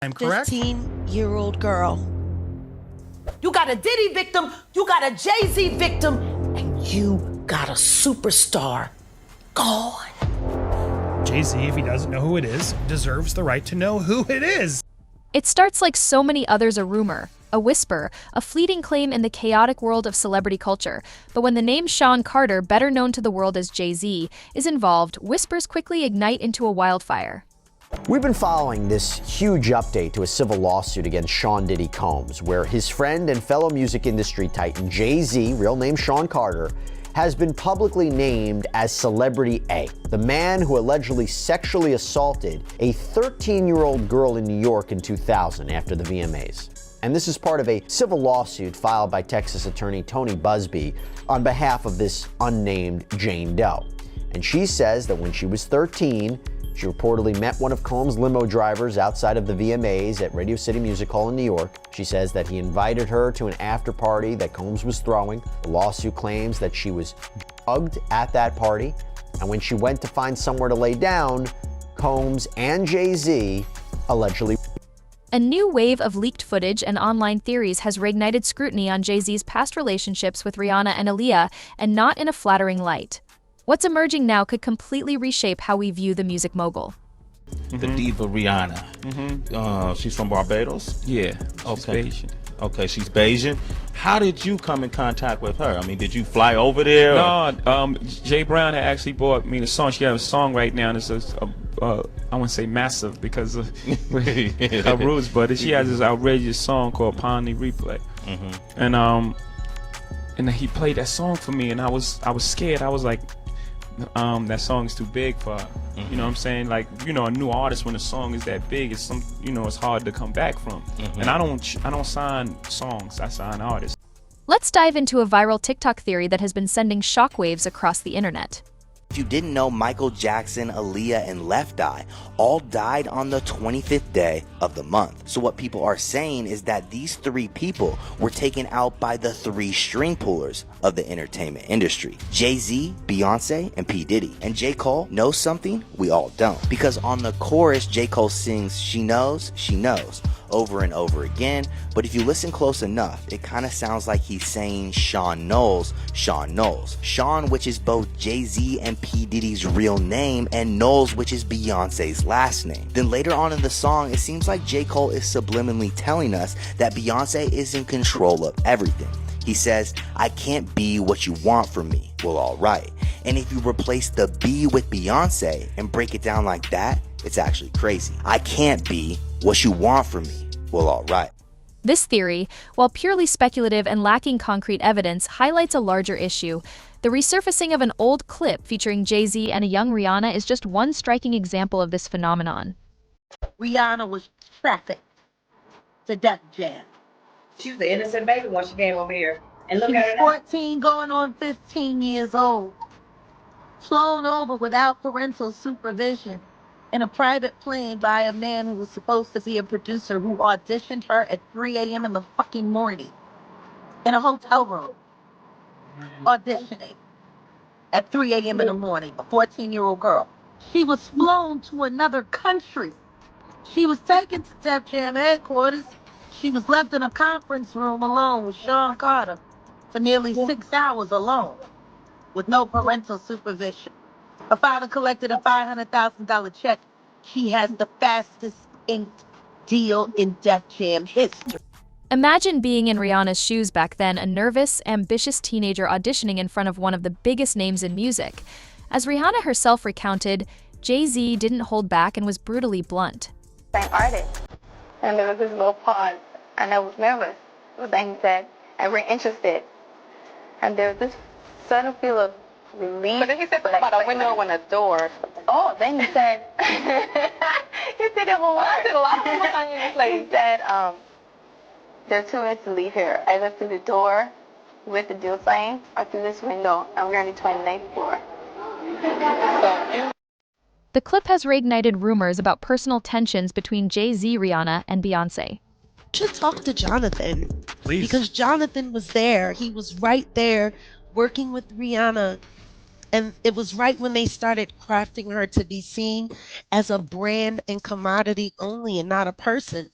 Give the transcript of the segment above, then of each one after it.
I'm correct? 15-year-old girl. You got a Diddy victim, you got a JayZ victim, and you got a superstar gone. JayZ, if he doesn't know who it is, deserves the right to know who it is. It starts like so many others, a rumor, a whisper, a fleeting claim in the chaotic world of celebrity culture. But when the name Sean Carter, better known to the world as JayZ, is involved, whispers quickly ignite into a wildfire. We've been following this huge update to a civil lawsuit against Sean Diddy Combs, where his friend and fellow music industry titan JayZ, real name Sean Carter, has been publicly named as Celebrity A, the man who allegedly sexually assaulted a 13-year-old girl in New York in 2000 after the VMAs. And this is part of a civil lawsuit filed by Texas attorney Tony Busby on behalf of this unnamed Jane Doe. And she says that when she was 13, she reportedly met one of Combs' limo drivers outside of the VMAs at Radio City Music Hall in New York. She says that he invited her to an after party that Combs was throwing. The lawsuit claims that she was drugged at that party, and when she went to find somewhere to lay down, Combs and JayZ allegedly. A new wave of leaked footage and online theories has reignited scrutiny on JayZ's past relationships with Rihanna and Aaliyah, and not in a flattering light. What's emerging now could completely reshape how we view the music mogul. The diva Rihanna. She's from Barbados? Yeah, she's Okay. Bayesian. Okay, she's Bayesian. How did you come in contact with her? I mean, did you fly over there? No, Jay Brown had actually bought me the song. She has a song right now, and it's I wouldn't say massive because of her roots, but she has this outrageous song called Upon the Replay. And he played that song for me, and I was scared. I was like, that song is too big for her. You know what I'm saying? Like, you know, a new artist, when a song is that big, it's it's hard to come back from. And I don't sign songs, I sign artists. Let's dive into a viral TikTok theory that has been sending shockwaves across the internet. If you didn't know, Michael Jackson, Aaliyah, and Left Eye all died on the 25th day of the month. So what people are saying is that these three people were taken out by the three string pullers of the entertainment industry: JayZ, Beyonce, and P. Diddy. And J. Cole knows something we all don't, because on the chorus, J. Cole sings she knows, over and over again. But if you listen close enough, it kind of sounds like he's saying Sean Knowles. Sean, which is both JayZ and P. Diddy's real name, and Knowles, which is Beyonce's last name. Then later on in the song, it seems like J. Cole is subliminally telling us that Beyonce is in control of everything. He says, I can't be what you want from me. Well, alright. And if you replace the B with Beyonce and break it down like that, it's actually crazy. I can't be what you want from me. Well, alright. This theory, while purely speculative and lacking concrete evidence, highlights a larger issue. The resurfacing of an old clip featuring JayZ and a young Rihanna is just one striking example of this phenomenon. Rihanna was trafficked to Def Jam. She was an innocent baby when she came over here. And look She at was her now. 14 going on 15 years old. Flown over without parental supervision in a private plane by a man who was supposed to be a producer, who auditioned her at 3 a.m. in the fucking morning in a hotel room. Auditioning at 3 a.m. in the morning, a 14-year-old girl. She was flown to another country. She was taken to Def Jam headquarters. She was left in a conference room alone with Sean Carter for nearly 6 hours alone, with no parental supervision. Her father collected a $500,000 check. She has the fastest inked deal in Def Jam history. Imagine being in Rihanna's shoes back then, a nervous, ambitious teenager auditioning in front of one of the biggest names in music. As Rihanna herself recounted, JayZ didn't hold back and was brutally blunt. Same artist. And there was this little pause, and I was nervous. But then he said, and we're interested. And there was this sudden feel of relief. But then he said about a window and a door. Oh, then he said, he said it whole I said a lot of he said, there are two ways to leave here, either through the door with the deal sign or through this window, and we're on the 29th floor. So, The clip has reignited rumors about personal tensions between JayZ, Rihanna, and Beyonce. Should talk to Jonathan. Please. Because Jonathan was there. He was right there working with Rihanna. And it was right when they started crafting her to be seen as a brand and commodity only and not a person.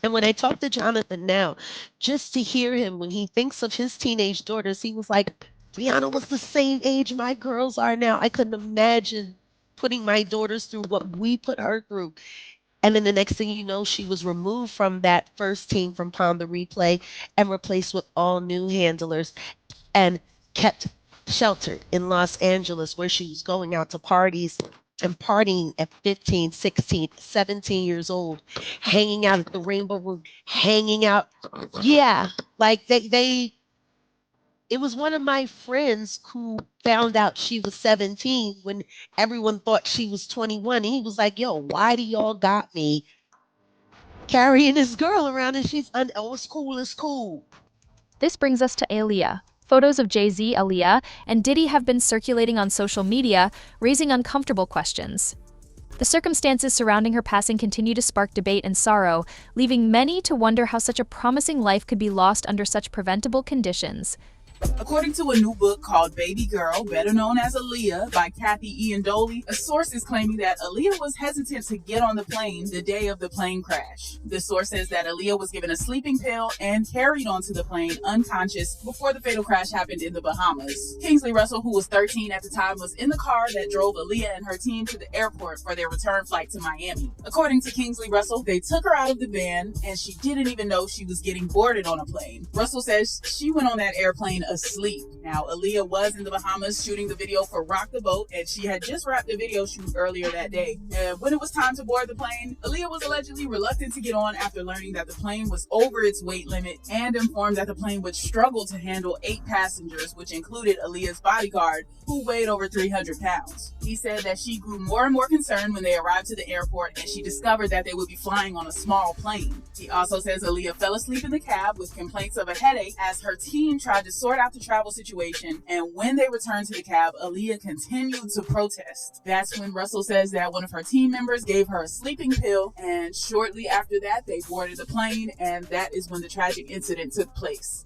And when I talk to Jonathan now, just to hear him when he thinks of his teenage daughters, he was like, Rihanna was the same age my girls are now. I couldn't imagine putting my daughters through what we put her through. And then the next thing you know, she was removed from that first team from Pound the Replay and replaced with all new handlers and kept sheltered in Los Angeles, where she was going out to parties and partying at 15, 16, 17 years old, hanging out at the Rainbow Room, hanging out. Yeah, like it was one of my friends who found out she was 17 when everyone thought she was 21. And he was like, yo, why do y'all got me carrying this girl around and oh, it's cool, it's cool. This brings us to Aaliyah. Photos of JayZ, Aaliyah, and Diddy have been circulating on social media, raising uncomfortable questions. The circumstances surrounding her passing continue to spark debate and sorrow, leaving many to wonder how such a promising life could be lost under such preventable conditions. According to a new book called Baby Girl, better known as Aaliyah, by Kathy Ian Doley, a source is claiming that Aaliyah was hesitant to get on the plane the day of the plane crash. The source says that Aaliyah was given a sleeping pill and carried onto the plane unconscious before the fatal crash happened in the Bahamas. Kingsley Russell, who was 13 at the time, was in the car that drove Aaliyah and her team to the airport for their return flight to Miami. According to Kingsley Russell, they took her out of the van and she didn't even know she was getting boarded on a plane. Russell says she went on that airplane asleep. Now, Aaliyah was in the Bahamas shooting the video for Rock the Boat, and she had just wrapped the video shoot earlier that day. And when it was time to board the plane, Aaliyah was allegedly reluctant to get on after learning that the plane was over its weight limit and informed that the plane would struggle to handle 8 passengers, which included Aaliyah's bodyguard, who weighed over 300 pounds. He said that she grew more and more concerned when they arrived to the airport and she discovered that they would be flying on a small plane. He also says Aaliyah fell asleep in the cab with complaints of a headache as her team tried to sort out the travel situation, and when they returned to the cab, Aaliyah continued to protest. That's when Russell says that one of her team members gave her a sleeping pill, and shortly after that, they boarded the plane, and that is when the tragic incident took place.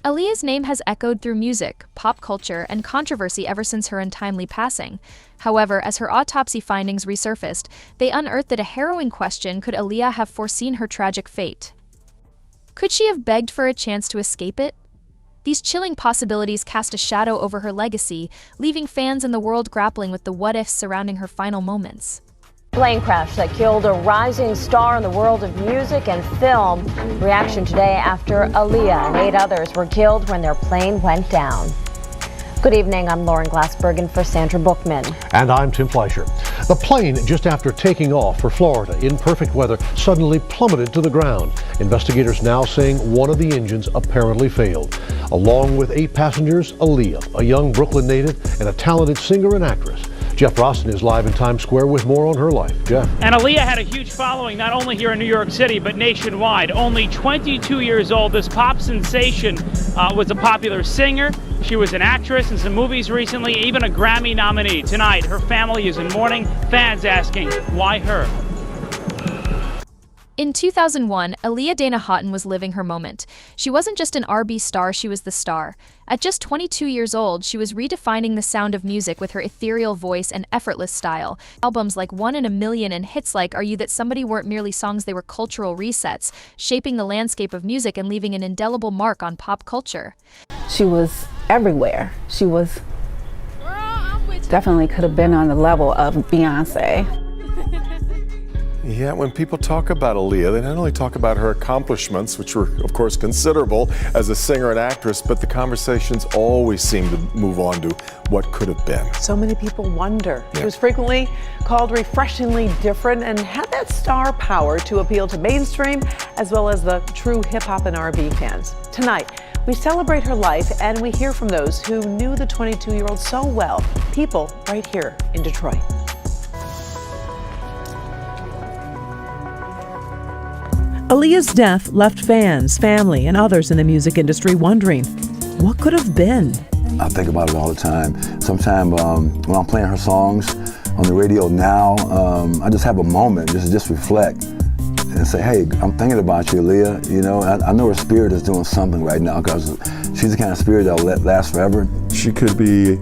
Aaliyah's name has echoed through music, pop culture, and controversy ever since her untimely passing. However, as her autopsy findings resurfaced, they unearthed a harrowing question: could Aaliyah have foreseen her tragic fate? Could she have begged for a chance to escape it? These chilling possibilities cast a shadow over her legacy, leaving fans and the world grappling with the what-ifs surrounding her final moments. Plane crash that killed a rising star in the world of music and film. Reaction today after Aaliyah and 8 others were killed when their plane went down. Good evening, I'm Lauren Glassbergen for Sandra Bookman. And I'm Tim Fleischer. The plane, just after taking off for Florida in perfect weather, suddenly plummeted to the ground. Investigators now saying one of the engines apparently failed. Along with 8 passengers, Aaliyah, a young Brooklyn native and a talented singer and actress. Jeff Rosten is live in Times Square with more on her life. Jeff. And Aaliyah had a huge following not only here in New York City, but nationwide. Only 22 years old, this pop sensation was a popular singer. She was an actress in some movies recently, even a Grammy nominee. Tonight, her family is in mourning, fans asking, why her? In 2001, Aaliyah Dana Houghton was living her moment. She wasn't just an R&B star, she was the star. At just 22 years old, she was redefining the sound of music with her ethereal voice and effortless style. Albums like 1 in a Million and hits like Are You That Somebody weren't merely songs, they were cultural resets, shaping the landscape of music and leaving an indelible mark on pop culture. She was everywhere. She was definitely could have been on the level of Beyonce. Yeah, when people talk about Aaliyah, they not only talk about her accomplishments, which were, of course, considerable as a singer and actress, but the conversations always seem to move on to what could have been. So many people wonder. She was frequently called refreshingly different and had that star power to appeal to mainstream as well as the true hip-hop and R&B fans. Tonight, we celebrate her life and we hear from those who knew the 22-year-old so well, people right here in Detroit. Aaliyah's death left fans, family, and others in the music industry wondering, what could have been? I think about it all the time. Sometimes when I'm playing her songs on the radio now, I just have a moment, just reflect and say, hey, I'm thinking about you, Aaliyah. You know, I know her spirit is doing something right now because she's the kind of spirit that'll last forever. She could be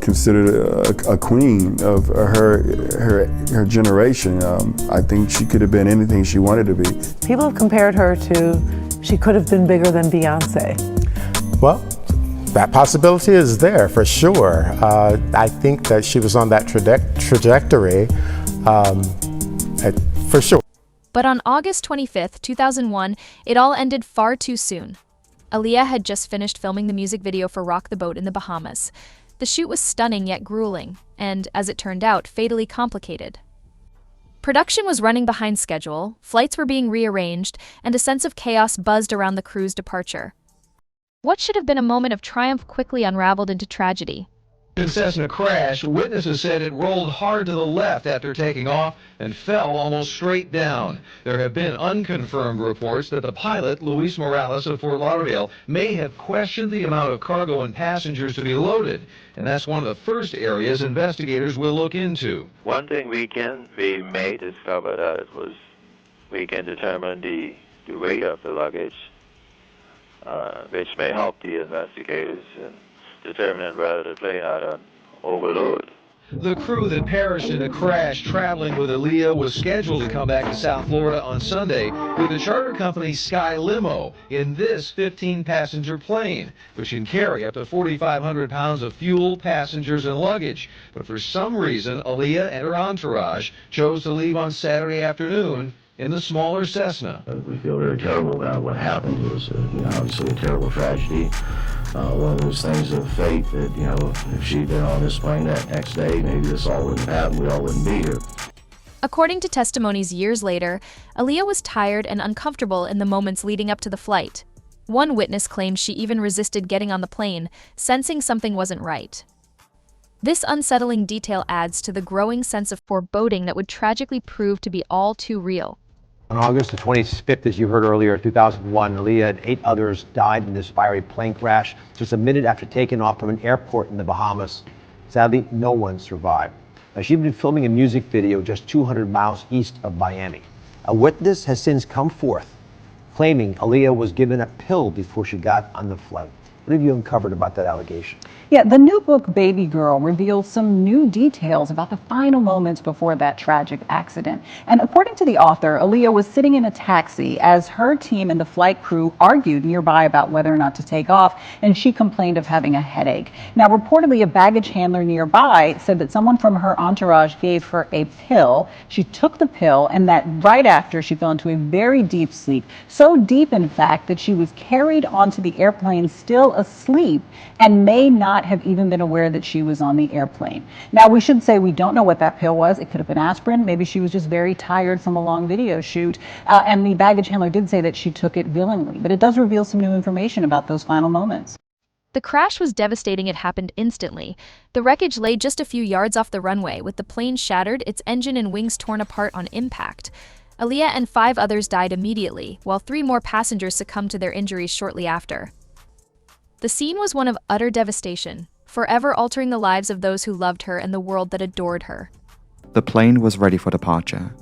considered a queen of her generation. I think she could have been anything she wanted to be. People have compared her to, she could have been bigger than Beyonce. Well, that possibility is there for sure. I think that she was on that trajectory for sure. But on August 25th, 2001, it all ended far too soon. Aaliyah had just finished filming the music video for Rock the Boat in the Bahamas. The shoot was stunning yet grueling, and, as it turned out, fatally complicated. Production was running behind schedule, flights were being rearranged, and a sense of chaos buzzed around the crew's departure. What should have been a moment of triumph quickly unraveled into tragedy. The Cessna crashed. Witnesses said it rolled hard to the left after taking off and fell almost straight down. There have been unconfirmed reports that the pilot, Luis Morales of Fort Lauderdale, may have questioned the amount of cargo and passengers to be loaded, and that's one of the first areas investigators will look into. One thing we may discover that we can determine the weight of the luggage, which may help the investigators in determining whether the plane had an overload. The crew that perished in the crash traveling with Aaliyah was scheduled to come back to South Florida on Sunday with the charter company Sky Limo in this 15-passenger plane, which can carry up to 4,500 pounds of fuel, passengers, and luggage. But for some reason, Aaliyah and her entourage chose to leave on Saturday afternoon in the smaller Cessna. We feel very terrible about what happened. It was obviously a terrible tragedy. One of those things of fate that, if she'd been on this plane that next day, maybe this all wouldn't have happened. We all wouldn't be here. According to testimonies years later, Aaliyah was tired and uncomfortable in the moments leading up to the flight. One witness claimed she even resisted getting on the plane, sensing something wasn't right. This unsettling detail adds to the growing sense of foreboding that would tragically prove to be all too real. On August the 25th, as you heard earlier, 2001, Aaliyah and 8 others died in this fiery plane crash just a minute after taking off from an airport in the Bahamas. Sadly, no one survived. Now, she'd been filming a music video just 200 miles east of Miami. A witness has since come forth, claiming Aaliyah was given a pill before she got on the flight. What have you uncovered about that allegation? Yeah, the new book, Baby Girl, reveals some new details about the final moments before that tragic accident. And according to the author, Aaliyah was sitting in a taxi as her team and the flight crew argued nearby about whether or not to take off, and she complained of having a headache. Now, reportedly, a baggage handler nearby said that someone from her entourage gave her a pill. She took the pill, and that right after, she fell into a very deep sleep. So deep, in fact, that she was carried onto the airplane still asleep and may not have even been aware that she was on the airplane. Now, we should say we don't know what that pill was. It could have been aspirin. Maybe she was just very tired from a long video shoot. And the baggage handler did say that she took it willingly. But it does reveal some new information about those final moments. The crash was devastating. It happened instantly. The wreckage lay just a few yards off the runway, with the plane shattered, its engine and wings torn apart on impact. Aaliyah and 5 others died immediately, while 3 more passengers succumbed to their injuries shortly after. The scene was one of utter devastation, forever altering the lives of those who loved her and the world that adored her. The plane was ready for departure.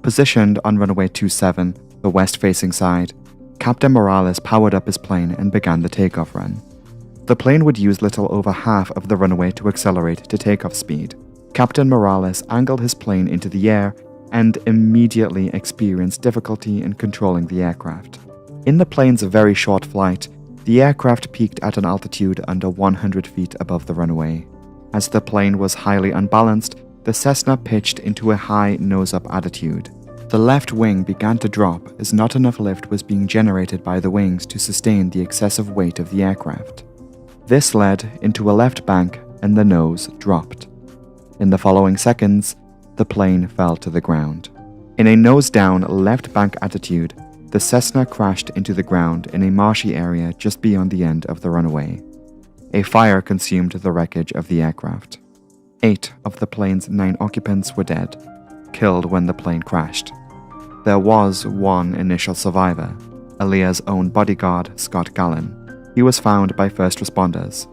Positioned on runway 27, the west-facing side, Captain Morales powered up his plane and began the takeoff run. The plane would use little over half of the runway to accelerate to takeoff speed. Captain Morales angled his plane into the air and immediately experienced difficulty in controlling the aircraft. In the plane's very short flight, the aircraft peaked at an altitude under 100 feet above the runway. As the plane was highly unbalanced, the Cessna pitched into a high nose-up attitude. The left wing began to drop as not enough lift was being generated by the wings to sustain the excessive weight of the aircraft. This led into a left bank and the nose dropped. In the following seconds, the plane fell to the ground. In a nose-down left bank attitude, the Cessna crashed into the ground in a marshy area just beyond the end of the runway. A fire consumed the wreckage of the aircraft. 8 of the plane's 9 occupants were dead, killed when the plane crashed. There was one initial survivor, Aaliyah's own bodyguard, Scott Gallen. He was found by first responders,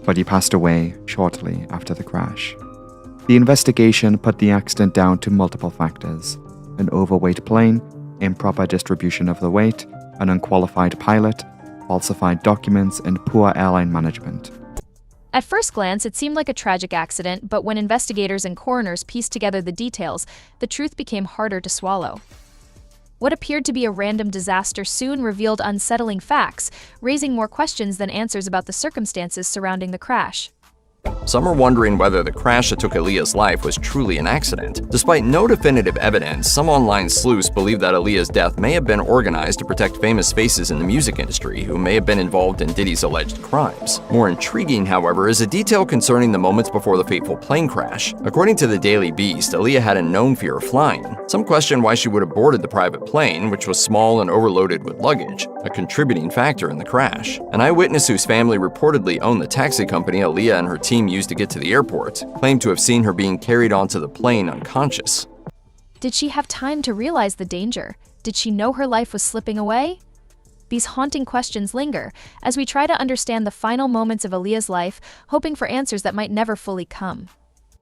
but he passed away shortly after the crash. The investigation put the accident down to multiple factors: an overweight plane, improper distribution of the weight, an unqualified pilot, falsified documents, and poor airline management. At first glance, it seemed like a tragic accident, but when investigators and coroners pieced together the details, the truth became harder to swallow. What appeared to be a random disaster soon revealed unsettling facts, raising more questions than answers about the circumstances surrounding the crash. Some are wondering whether the crash that took Aaliyah's life was truly an accident. Despite no definitive evidence, some online sleuths believe that Aaliyah's death may have been organized to protect famous faces in the music industry who may have been involved in Diddy's alleged crimes. More intriguing, however, is a detail concerning the moments before the fateful plane crash. According to the Daily Beast, Aaliyah had a known fear of flying. Some question why she would have boarded the private plane, which was small and overloaded with luggage, a contributing factor in the crash. An eyewitness whose family reportedly owned the taxi company Aaliyah and her team used to get to the airport claimed to have seen her being carried onto the plane unconscious. Did she have time to realize the danger? Did she know her life was slipping away? These haunting questions linger as we try to understand the final moments of Aaliyah's life, hoping for answers that might never fully come.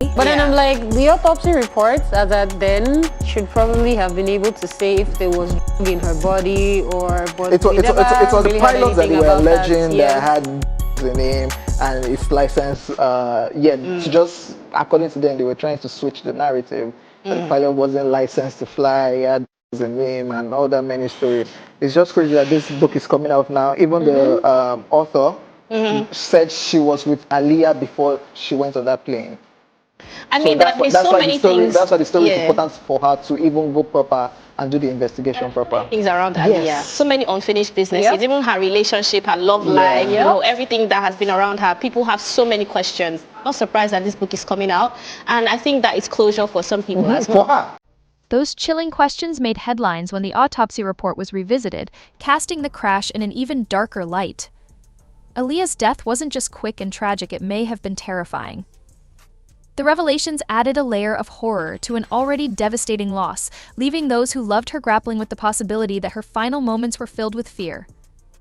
But then I'm like, the autopsy reports as at then should probably have been able to say if there was in her body or... But it was the pilots that they were alleging that had the name and its license. Just according to them, they were trying to switch the narrative. The pilot wasn't licensed to fly, he had the name and all that many stories. It's just crazy that this book is coming out now. Even the author said she was with Aaliyah before she went on that plane. I mean, there have been so many things. That's why the story is important for her to even go proper and do the investigation proper. Things around Aaliyah. So many unfinished businesses, even her relationship, her love life, you know, everything that has been around her. People have so many questions. Not surprised that this book is coming out. And I think that it's closure for some people as well. For her. Those chilling questions made headlines when the autopsy report was revisited, casting the crash in an even darker light. Aaliyah's death wasn't just quick and tragic, it may have been terrifying. The revelations added a layer of horror to an already devastating loss, leaving those who loved her grappling with the possibility that her final moments were filled with fear.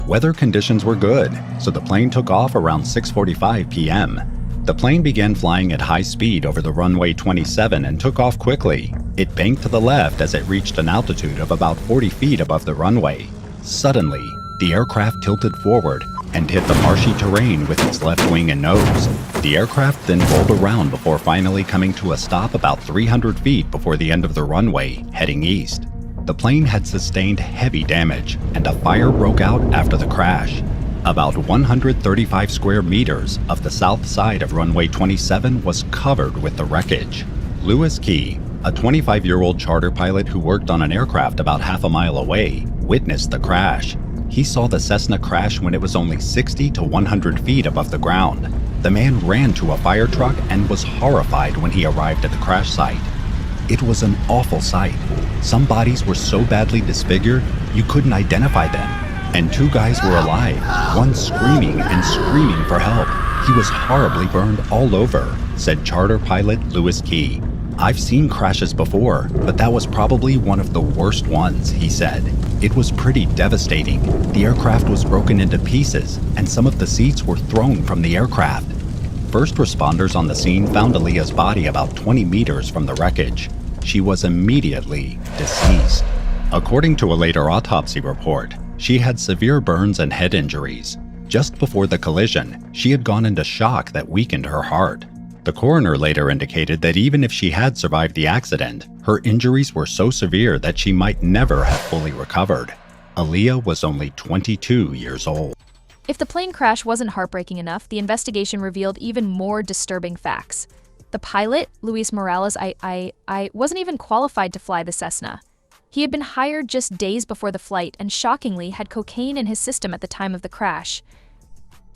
Weather conditions were good, so the plane took off around 6:45 p.m. The plane began flying at high speed over the runway 27 and took off quickly. It banked to the left as it reached an altitude of about 40 feet above the runway. Suddenly, the aircraft tilted forward and hit the marshy terrain with its left wing and nose. The aircraft then rolled around before finally coming to a stop about 300 feet before the end of the runway, heading east. The plane had sustained heavy damage, and a fire broke out after the crash. About 135 square meters of the south side of runway 27 was covered with the wreckage. Louis Key, a 25-year-old charter pilot who worked on an aircraft about half a mile away, witnessed the crash. He saw the Cessna crash when it was only 60 to 100 feet above the ground. The man ran to a fire truck and was horrified when he arrived at the crash site. It was an awful sight. Some bodies were so badly disfigured, you couldn't identify them. And two guys were alive, one screaming and screaming for help. He was horribly burned all over, said charter pilot Louis Key. I've seen crashes before, but that was probably one of the worst ones, he said. It was pretty devastating. The aircraft was broken into pieces, and some of the seats were thrown from the aircraft. First responders on the scene found Aaliyah's body about 20 meters from the wreckage. She was immediately deceased. According to a later autopsy report, she had severe burns and head injuries. Just before the collision, she had gone into shock that weakened her heart. The coroner later indicated that even if she had survived the accident, her injuries were so severe that she might never have fully recovered. Aaliyah was only 22 years old. If the plane crash wasn't heartbreaking enough, the investigation revealed even more disturbing facts. The pilot, Luis Morales, wasn't even qualified to fly the Cessna. He had been hired just days before the flight and shockingly had cocaine in his system at the time of the crash.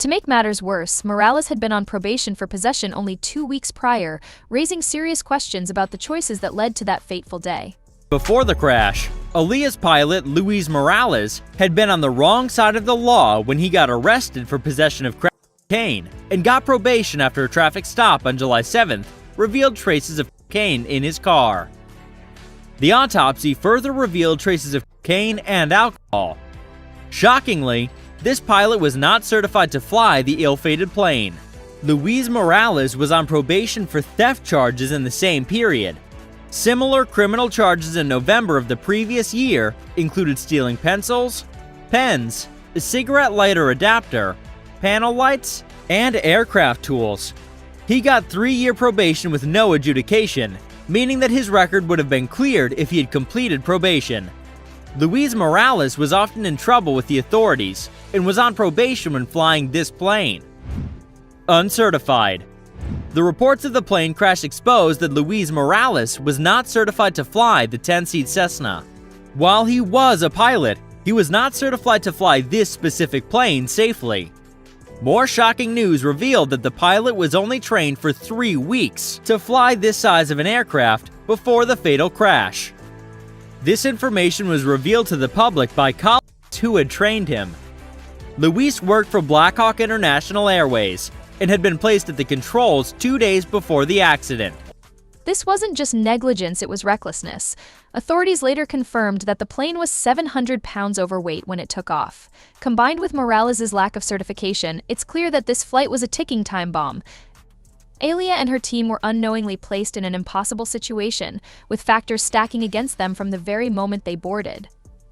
To make matters worse, Morales had been on probation for possession only 2 weeks prior, raising serious questions about the choices that led to that fateful day. Before the crash, Aaliyah's pilot, Luis Morales, had been on the wrong side of the law when he got arrested for possession of cocaine and got probation after a traffic stop on July 7th revealed traces of cocaine in his car. The autopsy further revealed traces of cocaine and alcohol. Shockingly, this pilot was not certified to fly the ill-fated plane. Luis Morales was on probation for theft charges in the same period. Similar criminal charges in November of the previous year included stealing pencils, pens, a cigarette lighter adapter, panel lights, and aircraft tools. He got 3-year probation with no adjudication, meaning that his record would have been cleared if he had completed probation. Luis Morales was often in trouble with the authorities and was on probation when flying this plane. Uncertified. The reports of the plane crash exposed that Luis Morales was not certified to fly the 10-seat Cessna. While he was a pilot, he was not certified to fly this specific plane safely. More shocking news revealed that the pilot was only trained for 3 weeks to fly this size of an aircraft before the fatal crash. This information was revealed to the public by colleagues who had trained him. Luis worked for Blackhawk International Airways and had been placed at the controls 2 days before the accident. This wasn't just negligence, it was recklessness. Authorities later confirmed that the plane was 700 pounds overweight when it took off. Combined with Morales' lack of certification, it's clear that this flight was a ticking time bomb. Aaliyah and her team were unknowingly placed in an impossible situation, with factors stacking against them from the very moment they boarded.